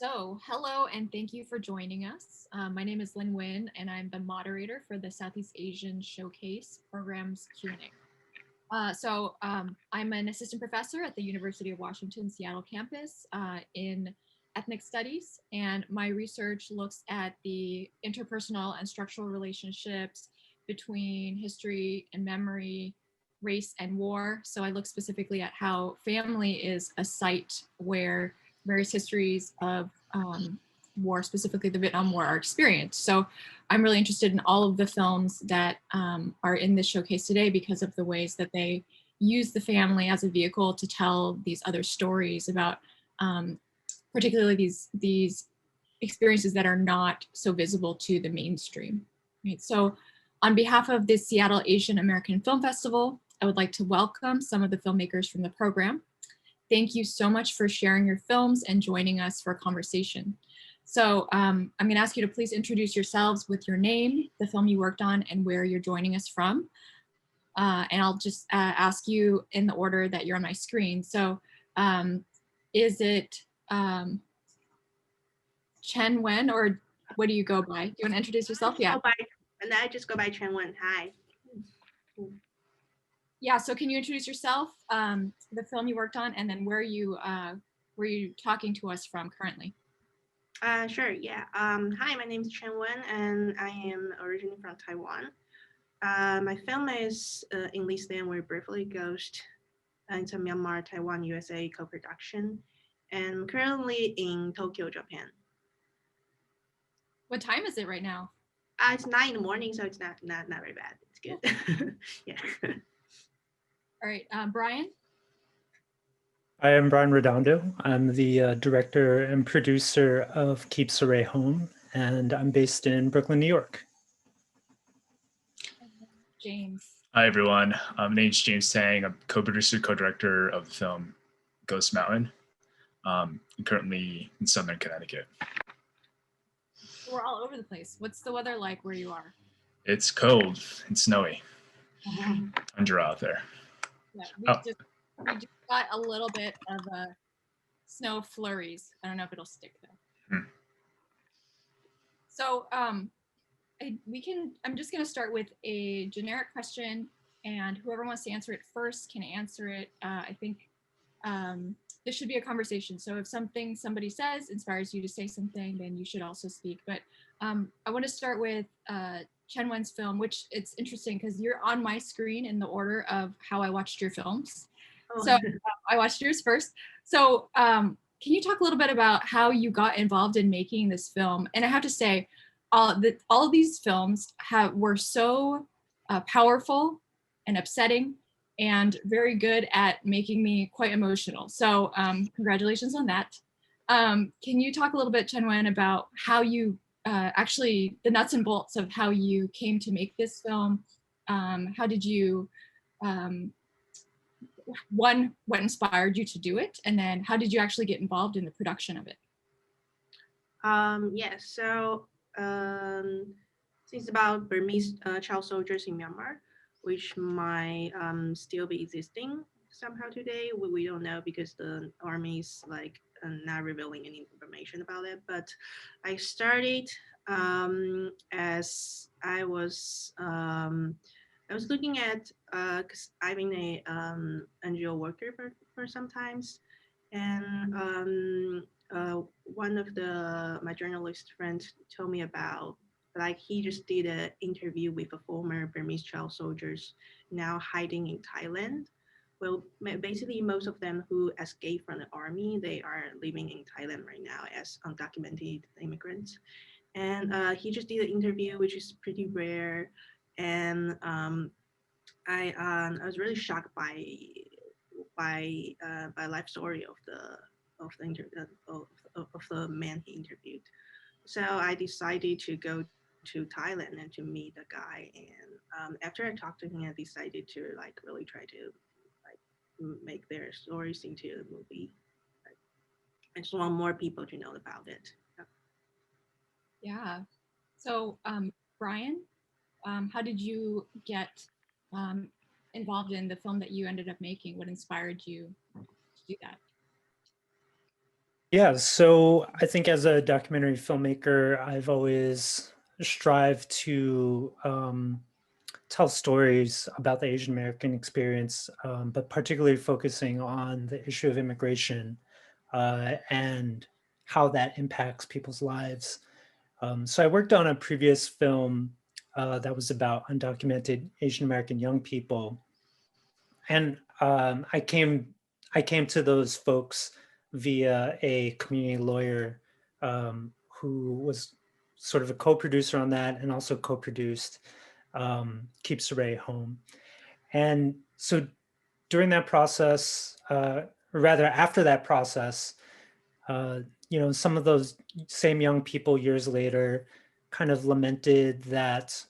So, hello and thank you for joining us. My name is Nguyen and I'm the moderator for the Southeast Asian Showcase Program's Q&A. I'm an assistant professor at the University of Washington Seattle campus in ethnic studies, and my research looks at the interpersonal and structural relationships between history and memory, race and war. So I look specifically at how family is a site where various histories of war, specifically the Vietnam War, are experienced. So I'm really interested in all of the films that are in this showcase today because of the ways that they use the family as a vehicle to tell these other stories about particularly these experiences that are not so visible to the mainstream. Right? So on behalf of the Seattle Asian American Film Festival, I would like to welcome some of the filmmakers from the program. Thank you so much for sharing your films and joining us for a conversation. So I'm going to ask you to please introduce yourselves with your name, the film you worked on, and where you're joining us from. And I'll just ask you in the order that you're on my screen. So is it Chen-Wen, or what do you go by? Do you want to introduce yourself? Yeah. I just go by Chen-Wen. Hi. Yeah, so can you introduce yourself, the film you worked on, and then where you talking to us from currently? Sure, yeah. Hi, my name is Chen-Wen, and I am originally from Taiwan. My film is English Then We Briefly Ghost. It's a Myanmar, Taiwan, USA co-production, and currently in Tokyo, Japan. What time is it right now? It's 9 in the morning, so it's not very bad. It's good. Yeah. All right, Brian? I am Brian Redondo. I'm the director and producer of KEEP SARAY HOME, and I'm based in Brooklyn, New York. James. Hi, everyone. My name's James Taing. I'm co-producer, co-director of the film Ghost Mountain. I'm currently in Southern Connecticut. We're all over the place. What's the weather like where you are? It's cold and snowy. Tundra out there. Yeah, we just got a little bit of snow flurries. I don't know if it'll stick though. So I'm just going to start with a generic question, and whoever wants to answer it first can answer it. I think this should be a conversation. So if something somebody says inspires you to say something, then you should also speak. But I want to start with Chen-Wen's film, which it's interesting because you're on my screen in the order of how I watched your films. Oh. So I watched yours first. So can you talk a little bit about how you got involved in making this film? And I have to say, all of these films were so powerful and upsetting and very good at making me quite emotional. So congratulations on that. Can you talk a little bit, Chen-Wen, about how you actually, the nuts and bolts of how you came to make this film? How did you, what inspired you to do it? And then how did you actually get involved in the production of it? Yes, so it's about Burmese child soldiers in Myanmar, which might still be existing somehow today. We don't know because the army is like not revealing any information about it. But I started as I was looking at because I've been a NGO worker for some times, and one of my journalist friends told me about, like, he just did an interview with a former Burmese child soldiers now hiding in Thailand. Well, basically most of them who escaped from the army, they are living in Thailand right now as undocumented immigrants. And he just did an interview, which is pretty rare. And I was really shocked by life story of the man he interviewed. So I decided to go to Thailand and to meet the guy. And after I talked to him, I decided to like really try to like make their stories into a movie. I just want more people to know about it. Yeah. So Brian, how did you get involved in the film that you ended up making? What inspired you to do that? Yeah, so I think as a documentary filmmaker, I've always strived to tell stories about the Asian American experience, but particularly focusing on the issue of immigration and how that impacts people's lives. So I worked on a previous film that was about undocumented Asian American young people, and I came to those folks via a community lawyer who was sort of a co-producer on that and also co-produced Keep Saray Home. And so during that process, or rather after that process, some of those same young people years later kind of lamented that,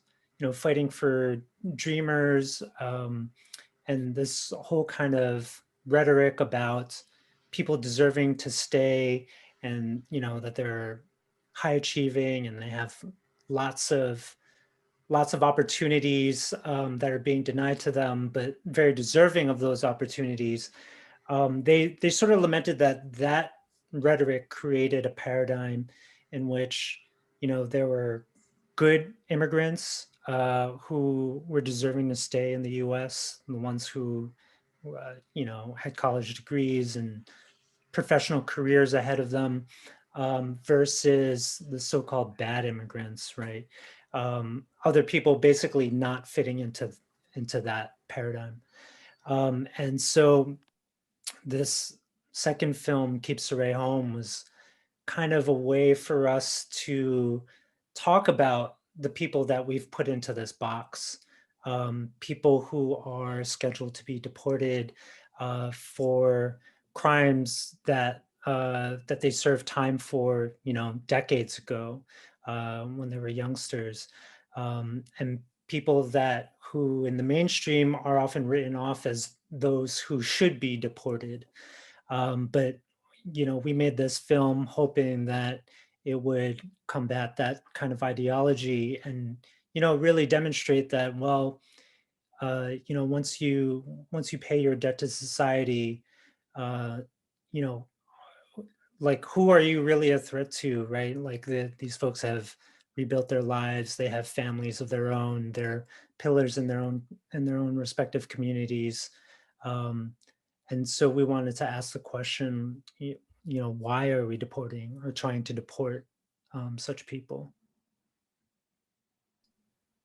fighting for dreamers, and this whole kind of rhetoric about people deserving to stay, and that they're high achieving and they have lots of opportunities that are being denied to them, but very deserving of those opportunities. They sort of lamented that rhetoric created a paradigm in which there were good immigrants who were deserving to stay in the U.S., the ones who had college degrees and professional careers ahead of them, versus the so-called bad immigrants, right? Other people basically not fitting into that paradigm. And so this second film, Keep Saray Home, was kind of a way for us to talk about the people that we've put into this box, people who are scheduled to be deported for crimes that they served time for, decades ago when they were youngsters, and people who in the mainstream are often written off as those who should be deported. But we made this film hoping that it would combat that kind of ideology and really demonstrate that, well, once you pay your debt to society, uh, you know like, who are you really a threat to, right? Like, these folks have rebuilt their lives, they have families of their own, they're pillars in their own respective communities. um, and so we wanted to ask the question, why are we deporting or trying to deport such people?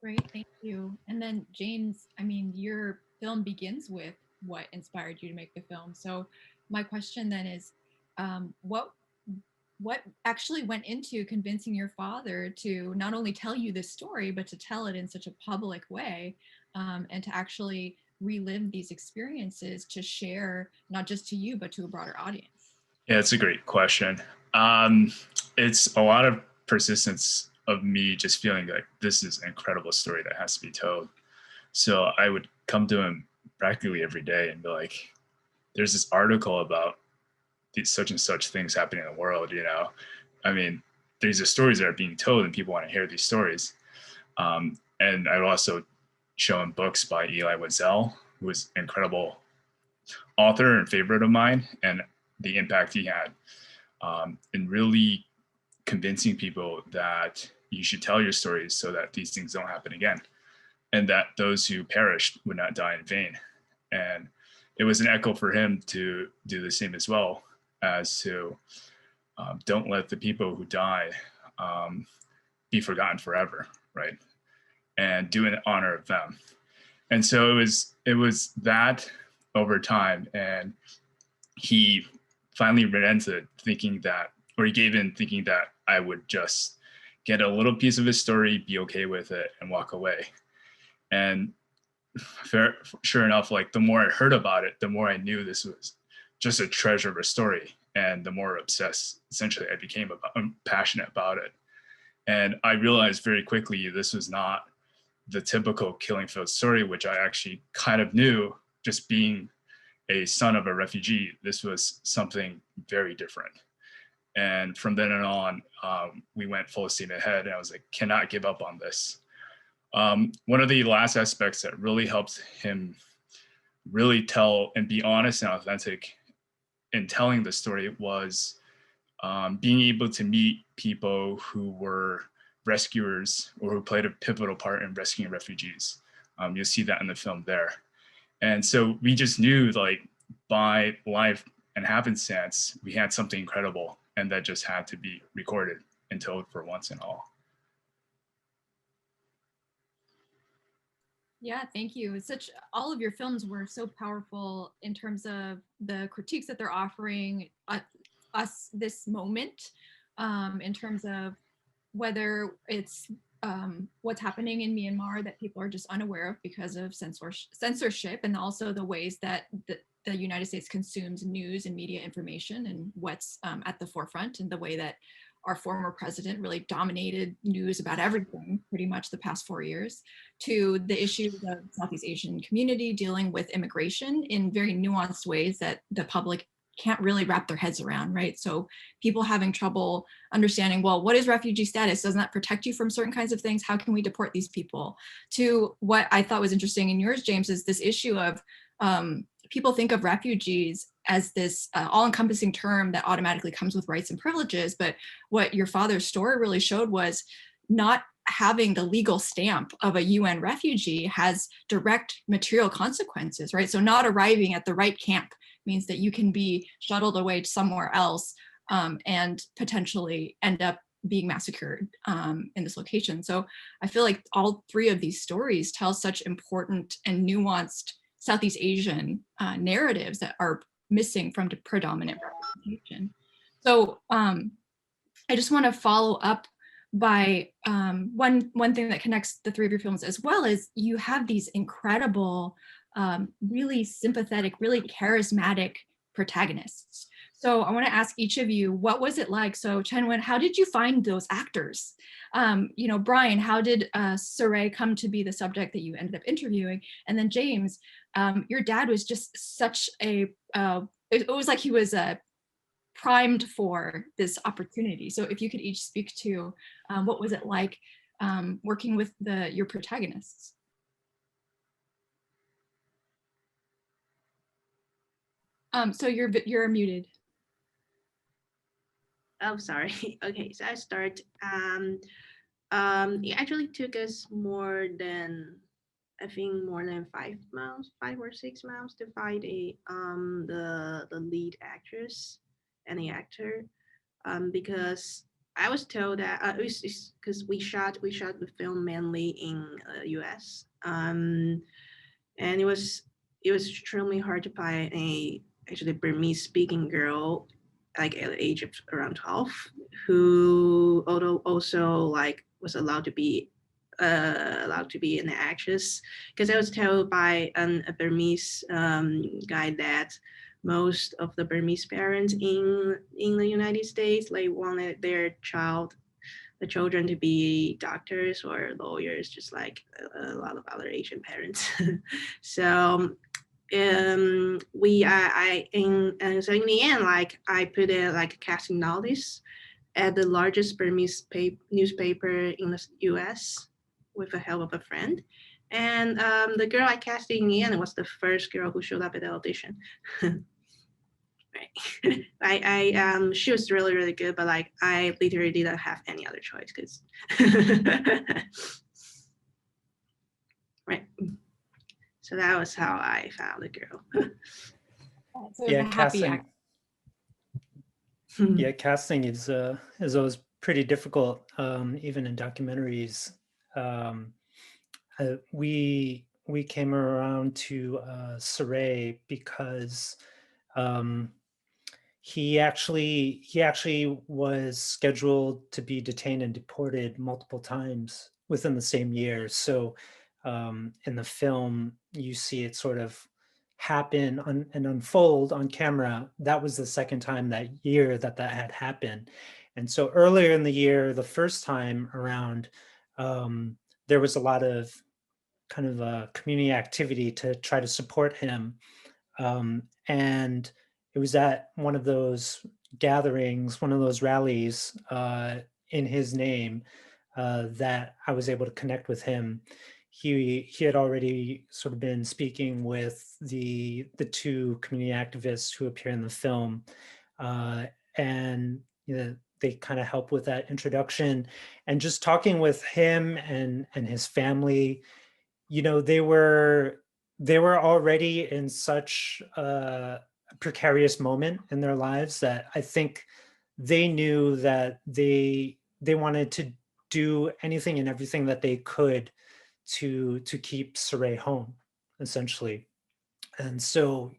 Great, thank you. And then James, I mean, your film begins with what inspired you to make the film. So my question then is, what actually went into convincing your father to not only tell you this story, but to tell it in such a public way, and to actually relive these experiences to share not just to you, but to a broader audience? Yeah, it's a great question. It's a lot of persistence of me just feeling like this is an incredible story that has to be told. So I would come to him practically every day and be like, there's this article about these such and such things happening in the world, I mean, these are stories that are being told and people want to hear these stories. And I would also show him books by Eli Wiesel, who was an incredible author and favorite of mine, and the impact he had in really convincing people that you should tell your stories so that these things don't happen again, and that those who perished would not die in vain. And it was an echo for him to do the same as well, as to don't let the people who die be forgotten forever, right? And do an honor of them. And so it was that over time, and he finally relented, thinking that, or he gave in thinking that I would just get a little piece of his story, be okay with it, and walk away. And sure enough, like, the more I heard about it, the more I knew this was just a treasure of a story, and the more obsessed essentially I became passionate about it. And I realized very quickly this was not the typical killing field story, which I actually kind of knew, just being a son of a refugee. This was something very different. And from then on, we went full steam ahead, and I was like, cannot give up on this. One of the last aspects that really helped him really tell and be honest and authentic in telling the story was being able to meet people who were rescuers or who played a pivotal part in rescuing refugees. You'll see that in the film there. And so we just knew, like, by life and happenstance, we had something incredible, and that just had to be recorded and told for once and all. Yeah, thank you. All of your films were so powerful in terms of the critiques that they're offering us this moment, in terms of whether it's what's happening in Myanmar that people are just unaware of because of censorship, and also the ways that the United States consumes news and media information, and what's at the forefront, and the way that our former president really dominated news about everything pretty much the past 4 years, to the issues of Southeast Asian community dealing with immigration in very nuanced ways that the public can't really wrap their heads around, right? So people having trouble understanding, well, what is refugee status? Doesn't that protect you from certain kinds of things? How can we deport these people? To what I thought was interesting in yours, James, is this issue of people think of refugees as this all-encompassing term that automatically comes with rights and privileges. But what your father's story really showed was not having the legal stamp of a UN refugee has direct material consequences, right? So not arriving at the right camp means that you can be shuttled away to somewhere else and potentially end up being massacred in this location. So I feel like all three of these stories tell such important and nuanced Southeast Asian narratives that are missing from the predominant representation. So I just want to follow up by one thing that connects the three of your films as well is you have these incredible, really sympathetic, really charismatic protagonists. So I want to ask each of you, what was it like? So Chen-Wen, how did you find those actors? You know, Brian, how did Saray come to be the subject that you ended up interviewing? And then James, your dad was just such a, it was like he was primed for this opportunity. So if you could each speak to what was it like working with your protagonists? So you're muted. Oh, sorry. Okay, so I start. It actually took us more than 5 months, 5 or 6 months to find the lead actress and the actor, because I was told that because we shot the film mainly in U.S. And it was extremely hard to find a actually Burmese speaking girl like at the age of around 12 who although also like was allowed to be an actress, because I was told by a Burmese guy that most of the Burmese parents in the United States like wanted their children to be doctors or lawyers, just like a lot of other Asian parents. So so in the end, like I put a like casting notice at the largest Burmese newspaper in the U.S. with the help of a friend. And the girl I casted in the end was the first girl who showed up at the audition. Right. She was really, really good, but like I literally didn't have any other choice because right. So that was how I found the girl. So Yeah, casting. Yeah, casting is always pretty difficult, even in documentaries. We came around to Saray because he actually was scheduled to be detained and deported multiple times within the same year. So in the film, you see it sort of happen and unfold on camera. That was the second time that year that had happened. And so earlier in the year, the first time around, there was a lot of kind of community activity to try to support him. And it was at one of those gatherings, one of those rallies in his name that I was able to connect with him. He had already sort of been speaking with the two community activists who appear in the film, and they kind of help with that introduction. And just talking with him and his family, they were already in such a precarious moment in their lives that I think they knew that they wanted to do anything and everything that they could to keep Saray home, essentially. And so,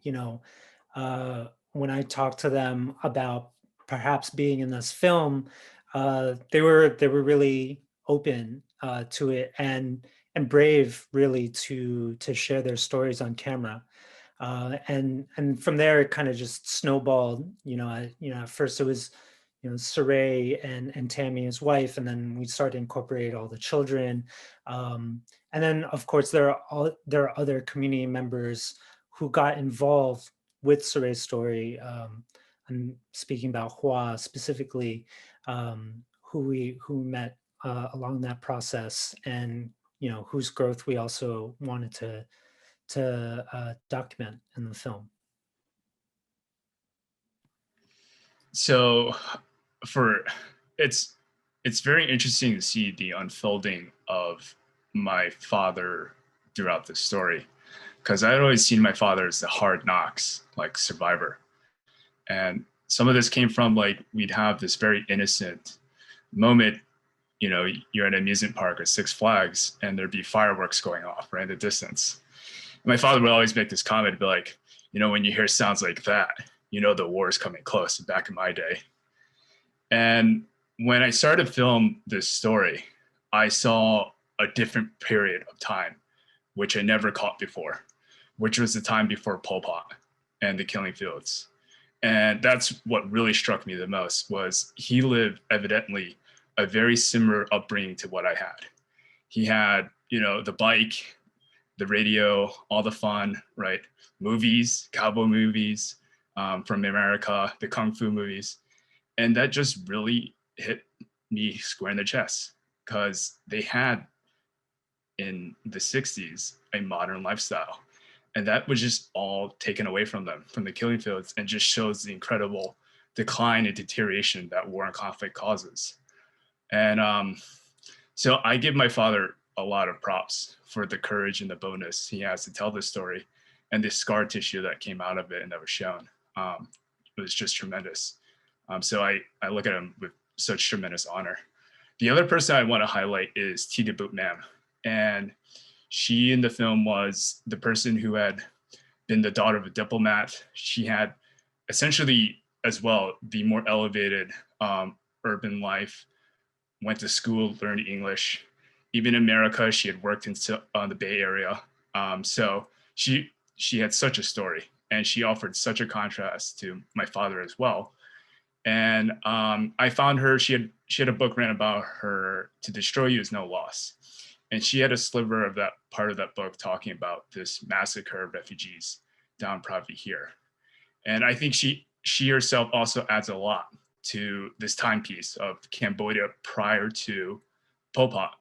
when I talked to them about perhaps being in this film, they were really open to it, and brave, really, to share their stories on camera. And from there, it kind of just snowballed. At first it was, Saray and Tammy, his wife, and then we started to incorporate all the children. And then, of course, there are other community members who got involved with Saray's story. I'm speaking about Hua specifically, who met along that process, and whose growth we also wanted to document in the film. So it's very interesting to see the unfolding of my father throughout the story, because I'd always seen my father as the hard knocks, like, survivor. And some of this came from, like, we'd have this very innocent moment, you're at an amusement park or Six Flags, and there'd be fireworks going off right in the distance. And my father would always make this comment, be like, when you hear sounds like that, the war is coming close, back in my day. And when I started to film this story, I saw a different period of time, which I never caught before, which was the time before Pol Pot and the killing fields. And that's what really struck me the most, was he lived, evidently, a very similar upbringing to what I had. He had, the bike, the radio, all the fun, right? Movies, cowboy movies from America, the Kung Fu movies. And that just really hit me square in the chest, because they had, in the 60s, a modern lifestyle. And that was just all taken away from them, from the killing fields, and just shows the incredible decline and deterioration that war and conflict causes. And so I give my father a lot of props for the courage and the boldness he has to tell this story, and the scar tissue that came out of it and that was shown. It was just tremendous. So I look at him with such tremendous honor. The other person I want to highlight is Tita Bootnam. And she, in the film, was the person who had been the daughter of a diplomat. She had essentially, as well, the more elevated urban life, went to school, learned English. Even in America, she had worked in the Bay Area. So she had such a story, and she offered such a contrast to my father as well. And I found her, she had a book written about her, To Destroy You Is No Loss. And she had a sliver of that part of that book talking about this massacre of refugees down probably here. And I think she herself also adds a lot to this timepiece of Cambodia prior to Pol Pot,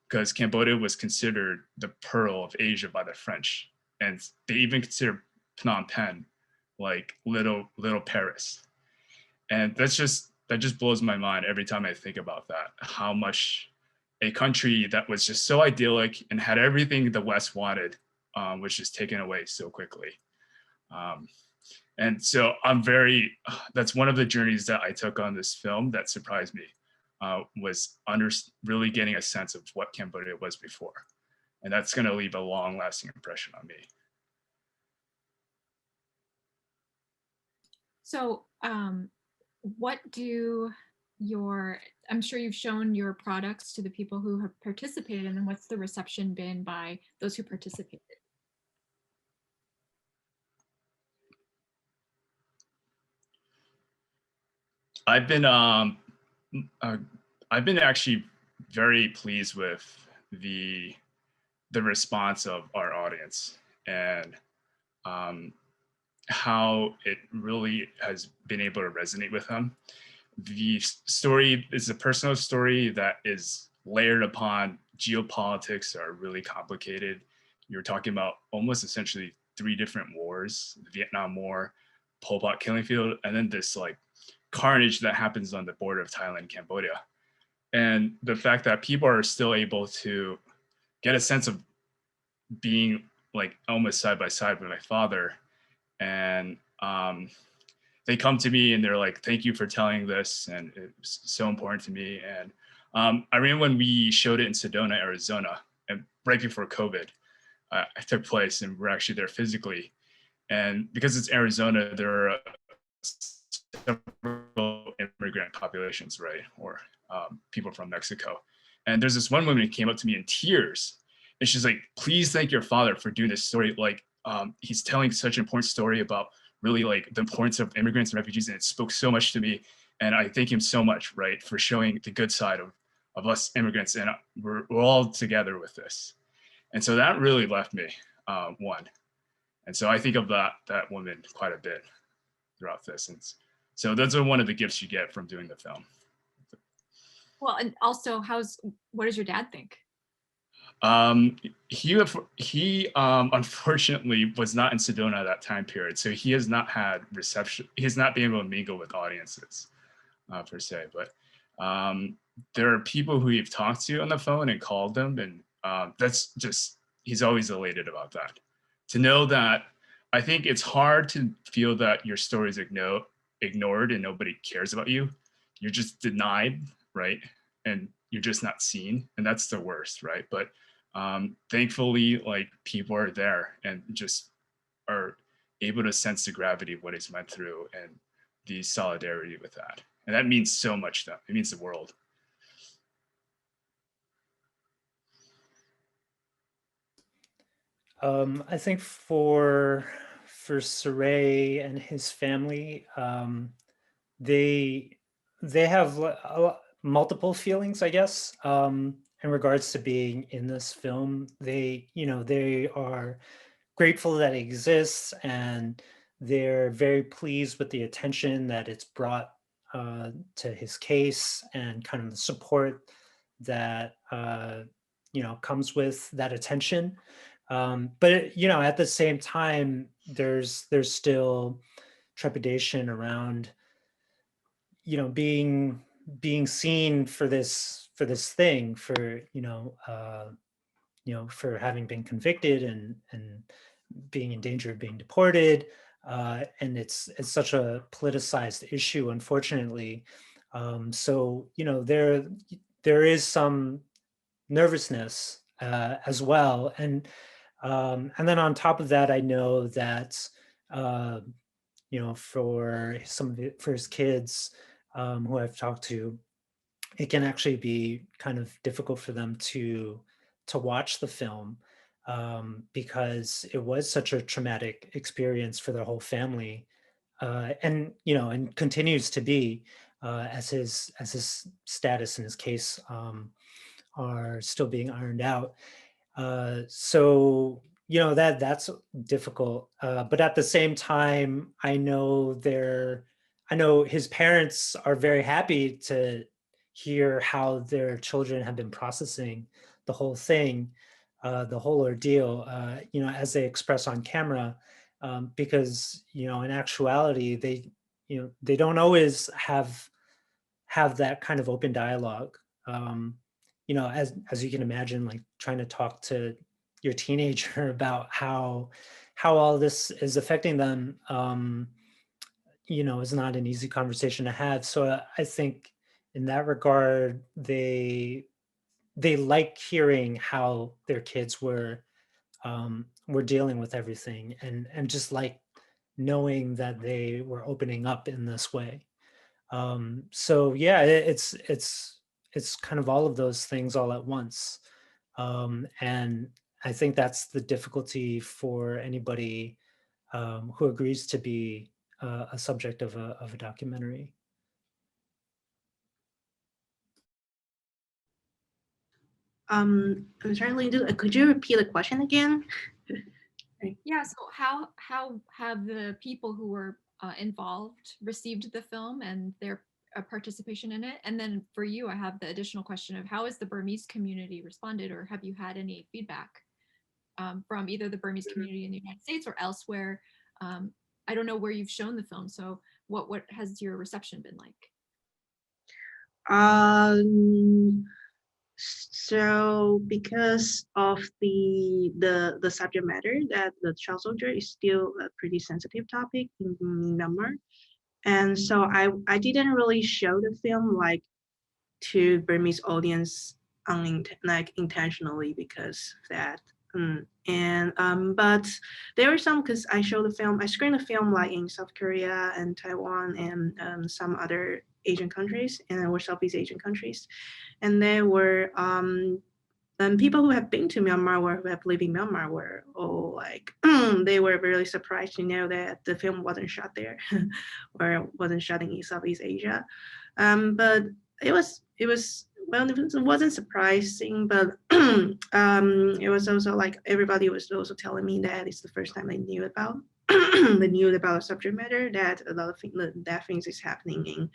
because Cambodia was considered the pearl of Asia by the French. And they even considered Phnom Penh like little Paris. And that just blows my mind every time I think about that, how much a country that was just so idyllic and had everything the West wanted was just taken away so quickly. And so that's one of the journeys that I took on this film that surprised me, was really getting a sense of what Cambodia was before. And that's going to leave a long lasting impression on me. So what do I'm sure you've shown your products to the people who have participated, and what's the reception been by those who participated? I've been actually very pleased with the response of our audience, and how it really has been able to resonate with them. The story is a personal story that is layered upon geopolitics that are really complicated. You're talking about almost essentially 3 different wars: the Vietnam War, Pol Pot killing field, and then this like carnage that happens on the border of Thailand and Cambodia. And the fact that people are still able to get a sense of being like almost side by side with my father. And they come to me and they're like, thank you for telling this. And it's so important to me. And I remember when we showed it in Sedona, Arizona, and right before COVID took place, and we're actually there physically. And because it's Arizona, there are several immigrant populations, right? Or people from Mexico. And there's this one woman who came up to me in tears. And she's like, please thank your father for doing this story. Like, he's telling such an important story about really like the importance of immigrants and refugees. And it spoke so much to me. And I thank him so much, right, for showing the good side of us immigrants. And we're all together with this. And so that really left me, one. And so I think of that woman quite a bit throughout this. And so those are one of the gifts you get from doing the film. Well, and also, what does your dad think? He unfortunately was not in Sedona at that time period, so he has not had reception. He has not been able to mingle with audiences per se. But there are people who we've talked to on the phone and called them, and that's just, he's always elated about that. To know that, I think it's hard to feel that your story is ignored and nobody cares about you. You're just denied, right? And you're just not seen, and that's the worst, right? But thankfully, like, people are there and just are able to sense the gravity of what he's went through and the solidarity with that. And that means so much to them. It means the world. I think for Saray and his family, they have multiple feelings, I guess, in regards to being in this film. They are grateful that it exists, and they're very pleased with the attention that it's brought to his case, and kind of the support that comes with that attention. But at the same time, there's still trepidation around being seen for this thing, for for having been convicted and being in danger of being deported, and it's such a politicized issue, unfortunately. So there is some nervousness as well, and then on top of that, I know that for for his kids who I've talked to, it can actually be kind of difficult for them to watch the film, because it was such a traumatic experience for their whole family, and continues to be, as his status and his case are still being ironed out. So that's difficult, but at the same time, I know his parents are very happy to hear how their children have been processing the whole thing, the whole ordeal, as they express on camera, because in actuality, they don't always have that kind of open dialogue. As you can imagine, like trying to talk to your teenager about how all this is affecting them, is not an easy conversation to have. So I think in that regard, they like hearing how their kids were dealing with everything, and just like knowing that they were opening up in this way. So yeah, it's kind of all of those things all at once. And I think that's the difficulty for anybody who agrees to be a subject of a documentary. I'm sorry, could you repeat the question again? Yeah, so how have the people who were involved received the film and their participation in it? And then for you, I have the additional question of how has the Burmese community responded, or have you had any feedback from either the Burmese community in the United States or elsewhere? I don't know where you've shown the film, so What has your reception been like? So because of the subject matter, that the child soldier is still a pretty sensitive topic in Myanmar, and so I didn't really show the film like to Burmese audience intentionally because of that. But there were some, because I screened the film like in South Korea and Taiwan and some other Asian countries or Southeast Asian countries, and there were people who have been to Myanmar or who have lived in Myanmar were all like, they were really surprised to know that the film wasn't shot there or wasn't shot in Southeast Asia. But it wasn't surprising, but it was also like everybody was also telling me that it's the first time they knew about the subject matter, that a lot of things is happening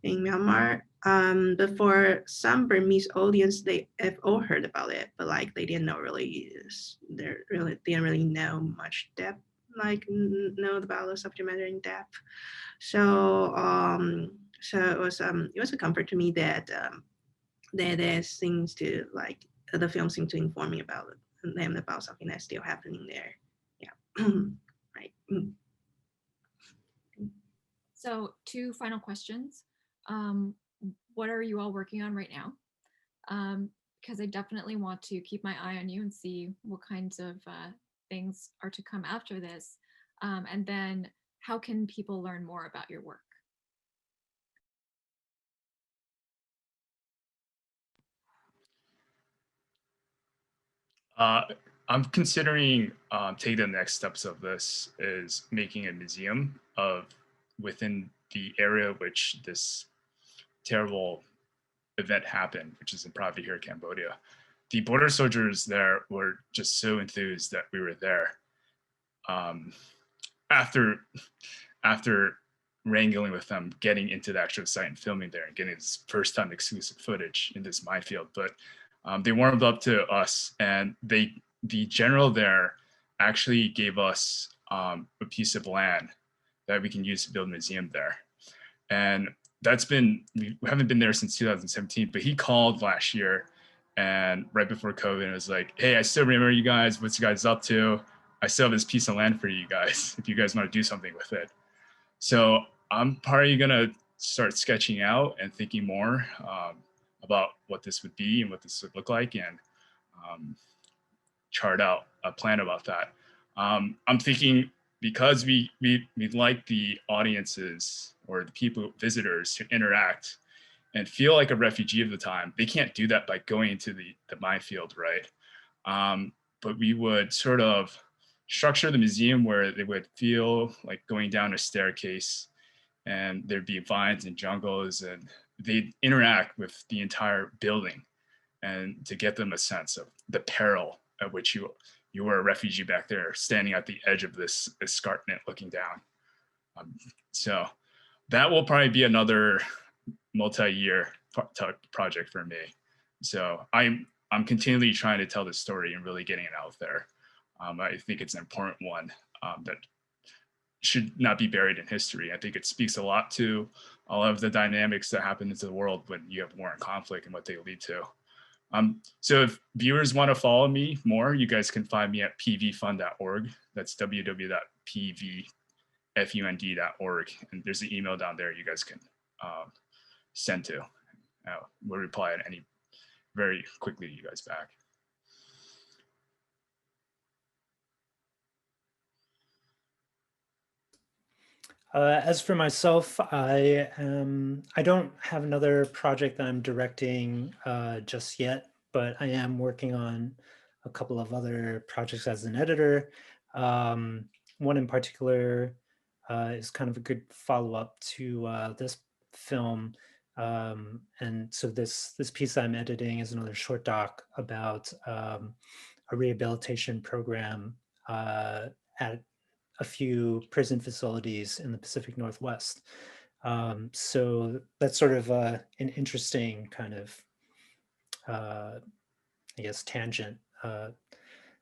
in Myanmar. But for some Burmese audience, they have all heard about it, but like they didn't know didn't really know much depth, like know about the subject matter in depth. So it was a comfort to me that there seems to like the film seemed to inform me about them about something that's still happening there. Yeah, right. So 2 final questions. What are you all working on right now? Because I definitely want to keep my eye on you and see what kinds of things are to come after this. And then how can people learn more about your work? I'm considering taking the next steps of this is making a museum of within the area which this terrible event happened, which is in Pravihir, Cambodia. The border soldiers there were just so enthused that we were there. After wrangling with them, getting into the actual site and filming there and getting this first time exclusive footage in this minefield, but they warmed up to us, and the general there actually gave us a piece of land that we can use to build a museum there. And we haven't been there since 2017, but he called last year and right before COVID, and was like, hey, I still remember you guys, what you guys up to? I still have this piece of land for you guys if you guys want to do something with it. So I'm probably gonna start sketching out and thinking more about what this would be and what this would look like, and chart out a plan about that. I'm thinking, because we like the audiences or the people, visitors, to interact and feel like a refugee of the time. They can't do that by going into the minefield, right? But we would sort of structure the museum where they would feel like going down a staircase, and there'd be vines and jungles, and they'd interact with the entire building, and to get them a sense of the peril at which you were a refugee back there, standing at the edge of this escarpment looking down. So that will probably be another multi-year project for me. So I'm continually trying to tell the story and really getting it out there. I think it's an important one that should not be buried in history. I think it speaks a lot to all of the dynamics that happen into the world when you have war and conflict and what they lead to. So if viewers want to follow me more, you guys can find me at pvfund.org. That's www.pvfund.org. And there's an email down there you guys can send to. We'll reply very quickly to you guys back. As for myself, I don't have another project that I'm directing just yet, but I am working on a couple of other projects as an editor. One in particular is kind of a good follow-up to this film. And so this piece I'm editing is another short doc about a rehabilitation program at a few prison facilities in the Pacific Northwest. So that's sort of an interesting kind of, I guess, tangent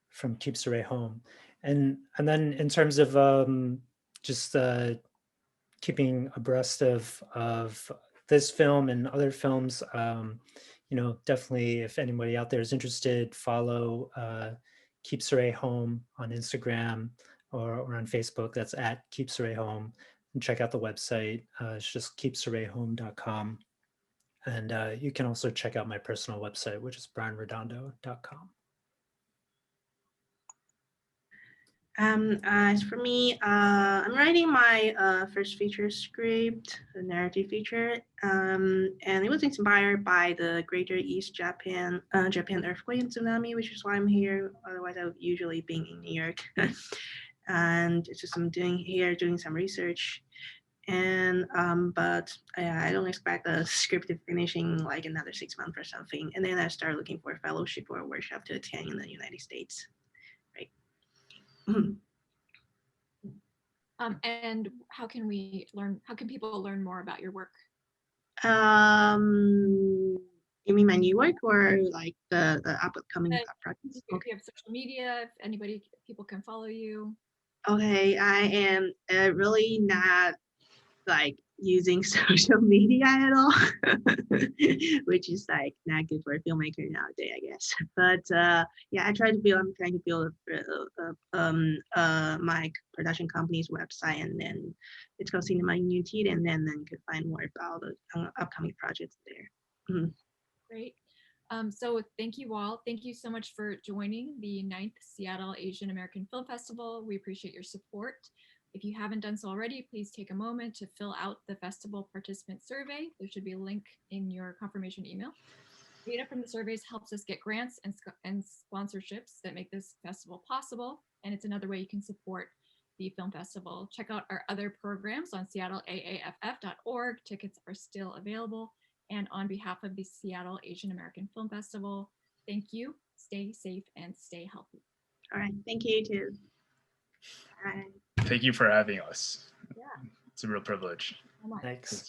from Keep Saray Home. And then in terms of just keeping abreast of this film and other films. Definitely, if anybody out there is interested, follow Keep Saray Home on Instagram or on Facebook. That's at Keep Saray Home. And check out the website. It's just keepsarayhome.com. And you can also check out my personal website, which is brianredondo.com. As for me, I'm writing my first feature script, a narrative feature, and it was inspired by the Greater East Japan earthquake and tsunami, which is why I'm here. Otherwise, I would usually be in New York. And it's just I'm doing some research, and but I don't expect the script to finish in like another 6 months or something. And then I start looking for a fellowship or a workshop to attend in the United States, right? And how can people learn more about your work? You mean my new work or like the upcoming projects? If you have social media, if people can follow you. Okay, I am really not like using social media at all, which is like not good for a filmmaker nowadays, I guess. But yeah, I'm trying to build my production company's website, and then it's called Cinema Unity, and then could find more about the upcoming projects there. Mm-hmm. Great. So thank you all. Thank you so much for joining the 9th Seattle Asian American Film Festival. We appreciate your support. If you haven't done so already, please take a moment to fill out the festival participant survey. There should be a link in your confirmation email. Data from the surveys helps us get grants and sponsorships that make this festival possible. And it's another way you can support the film festival. Check out our other programs on seattleaaff.org. Tickets are still available. And on behalf of the Seattle Asian American Film Festival, thank you. Stay safe and stay healthy. All right. Thank you too. Bye. Thank you for having us. Yeah. It's a real privilege. Thanks.